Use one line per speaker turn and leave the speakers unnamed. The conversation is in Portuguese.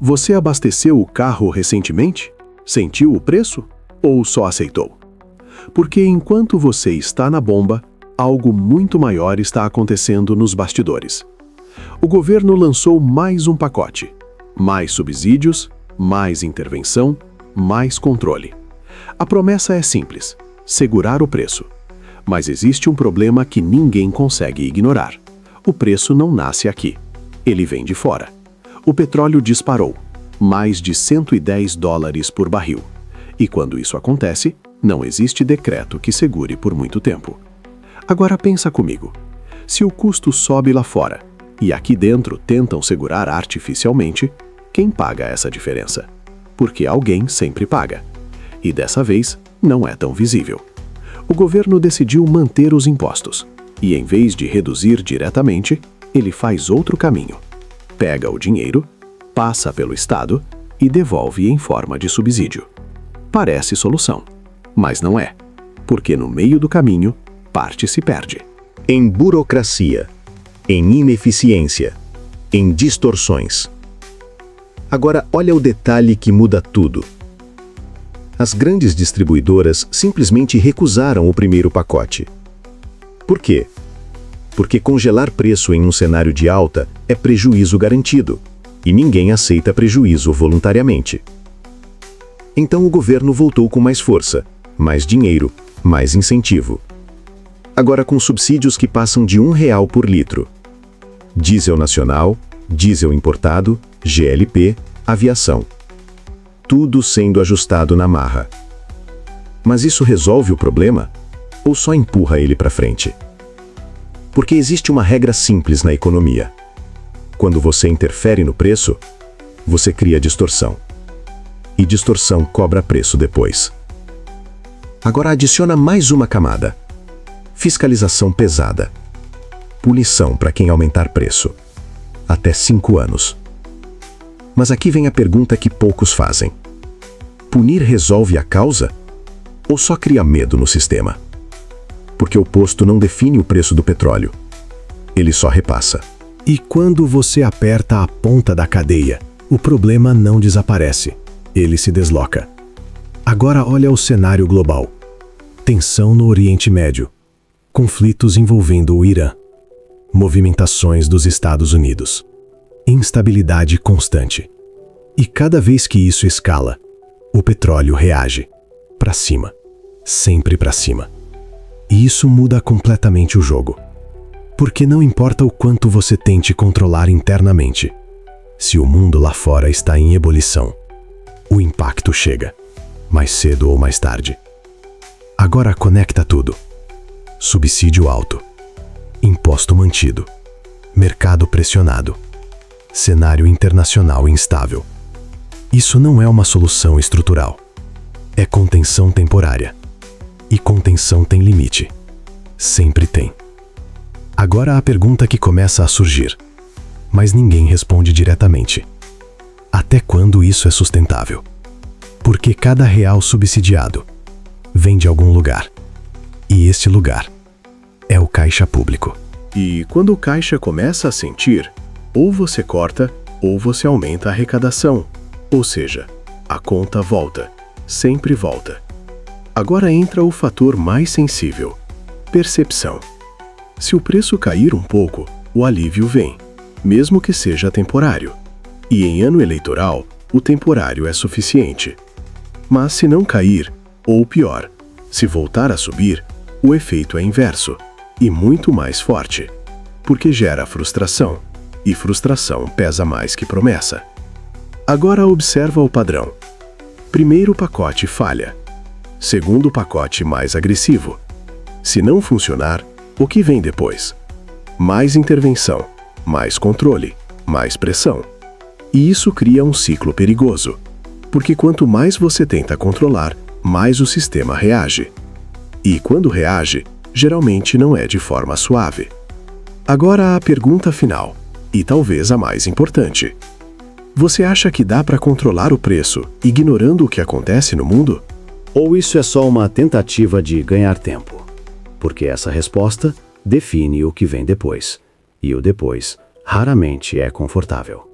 Você abasteceu o carro recentemente? Sentiu o preço? Ou só aceitou? Porque enquanto você está na bomba, algo muito maior está acontecendo nos bastidores. O governo lançou mais um pacote. Mais subsídios, mais intervenção, mais controle. A promessa é simples: segurar o preço. Mas existe um problema que ninguém consegue ignorar. O preço não nasce aqui. Ele vem de fora. O petróleo disparou. Mais de $110 por barril. E quando isso acontece, não existe decreto que segure por muito tempo. Agora pensa comigo. Se o custo sobe lá fora, e aqui dentro tentam segurar artificialmente, quem paga essa diferença? Porque alguém sempre paga. E dessa vez, não é tão visível. O governo decidiu manter os impostos. E em vez de reduzir diretamente, ele faz outro caminho. Pega o dinheiro, passa pelo Estado e devolve em forma de subsídio. Parece solução, mas não é. Porque no meio do caminho, parte se perde.
Em burocracia, em ineficiência, em distorções. Agora, olha o detalhe que muda tudo. As grandes distribuidoras simplesmente recusaram o primeiro pacote. Por quê? Porque congelar preço em um cenário de alta é prejuízo garantido, e ninguém aceita prejuízo voluntariamente. Então o governo voltou com mais força, mais dinheiro, mais incentivo. Agora com subsídios que passam de R$ 1 por litro. Diesel nacional, diesel importado, GLP, aviação. Tudo sendo ajustado na marra. Mas isso resolve o problema? Ou só empurra ele para frente? Porque existe uma regra simples na economia. Quando você interfere no preço, você cria distorção. E distorção cobra preço depois. Agora adiciona mais uma camada. Fiscalização pesada. Punição para quem aumentar preço. Até 5 anos. Mas aqui vem a pergunta que poucos fazem. Punir resolve a causa? Ou só cria medo no sistema? Porque o posto não define o preço do petróleo. Ele só repassa.
E quando você aperta a ponta da cadeia, o problema não desaparece. Ele se desloca. Agora olha o cenário global. Tensão no Oriente Médio. Conflitos envolvendo o Irã. Movimentações dos Estados Unidos. Instabilidade constante. E cada vez que isso escala, o petróleo reage. Para cima. Sempre para cima. E isso muda completamente o jogo. Porque não importa o quanto você tente controlar internamente. Se o mundo lá fora está em ebulição, o impacto chega, mais cedo ou mais tarde. Agora conecta tudo. Subsídio alto. Imposto mantido. Mercado pressionado. Cenário internacional instável. Isso não é uma solução estrutural. É contenção temporária. E contenção tem limite. Sempre tem. Agora a pergunta que começa a surgir. Mas ninguém responde diretamente. Até quando isso é sustentável? Porque cada real subsidiado vem de algum lugar. E este lugar é o caixa público.
E quando o caixa começa a sentir, ou você corta, ou você aumenta a arrecadação. Ou seja, a conta volta. Sempre volta. Agora entra o fator mais sensível. Percepção. Se o preço cair um pouco, o alívio vem, mesmo que seja temporário. E em ano eleitoral, o temporário é suficiente. Mas se não cair, ou pior, se voltar a subir, o efeito é inverso, e muito mais forte. Porque gera frustração, e frustração pesa mais que promessa. Agora observa o padrão. Primeiro pacote falha. Segundo pacote mais agressivo. Se não funcionar, o que vem depois? Mais intervenção, mais controle, mais pressão. E isso cria um ciclo perigoso. Porque quanto mais você tenta controlar, mais o sistema reage. E quando reage, geralmente não é de forma suave. Agora a pergunta final, e talvez a mais importante. Você acha que dá para controlar o preço, ignorando o que acontece no mundo?
Ou isso é só uma tentativa de ganhar tempo? Porque essa resposta define o que vem depois. E o depois raramente é confortável.